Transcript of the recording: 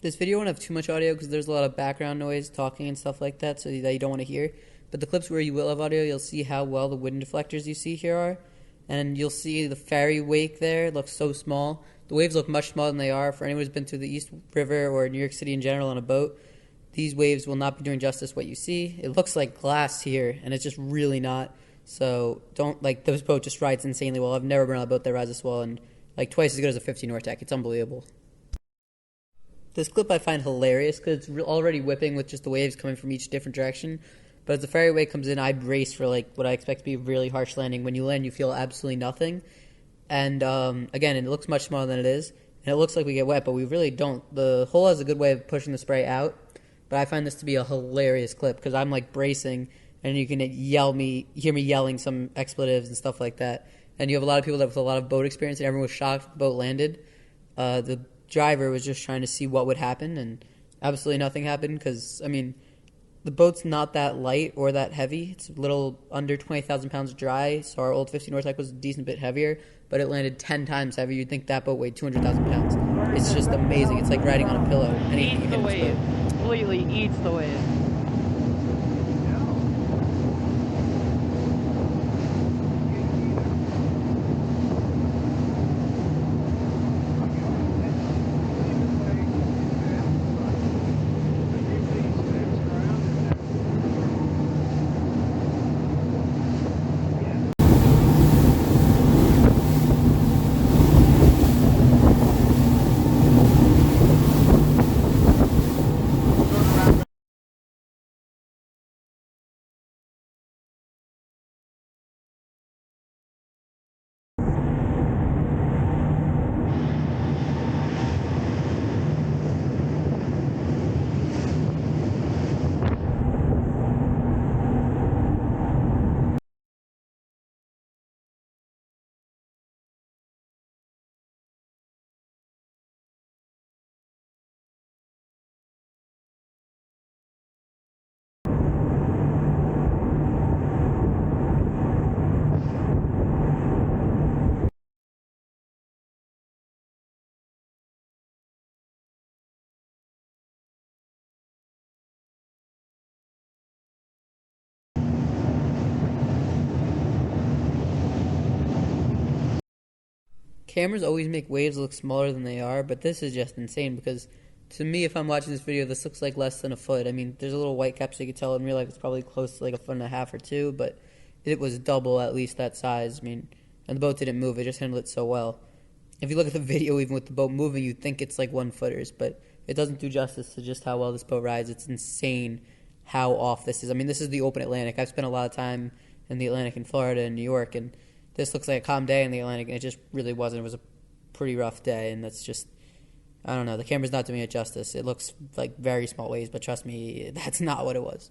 This video won't have too much audio because there's a lot of background noise, talking and stuff like that, so that you don't want to hear. But the clips where you will have audio, you'll see how well the wind deflectors you see here are. And you'll see the ferry wake there looks so small. The waves look much smaller than they are. For anyone who's been to the East River or New York City in general on a boat, these waves will not be doing justice what you see. It looks like glass here, and it's just really not. So don't, like, this boat just rides insanely well. I've never been on a boat that rides this well, and like twice as good as a 50 Nortec. It's unbelievable. This clip I find hilarious because it's already whipping with just the waves coming from each different direction. But as the ferry wave comes in, I brace for like what I expect to be a really harsh landing. When you land, you feel absolutely nothing. And again, it looks much smaller than it is. And it looks like we get wet, but we really don't. The hole has a good way of pushing the spray out. But I find this to be a hilarious clip because I'm like bracing, and you can hear me yelling some expletives and stuff like that. And you have a lot of people that with a lot of boat experience, and everyone was shocked the boat landed. The driver was just trying to see what would happen, and absolutely nothing happened because, I mean, the boat's not that light or that heavy. It's a little under 20,000 pounds dry, so our old 50 Nortec was a decent bit heavier, but it landed 10 times heavier. You'd think that boat weighed 200,000 pounds. It's just amazing. It's like riding on a pillow. Eats the wave. Completely eats the wave. Cameras always make waves look smaller than they are, but this is just insane because to me, if I'm watching this video, this looks like less than a foot. I mean, there's a little white cap so you can tell in real life it's probably close to like a foot and a half or two, but it was double at least that size. I mean, and the boat didn't move. It just handled it so well. If you look at the video, even with the boat moving, you'd think it's like 1-footers, but it doesn't do justice to just how well this boat rides. It's insane how off this is. I mean, this is the open Atlantic. I've spent a lot of time in the Atlantic in Florida and New York, and this looks like a calm day in the Atlantic, and it just really wasn't. It was a pretty rough day, and that's just, I don't know. The camera's not doing it justice. It looks like very small waves, but trust me, that's not what it was.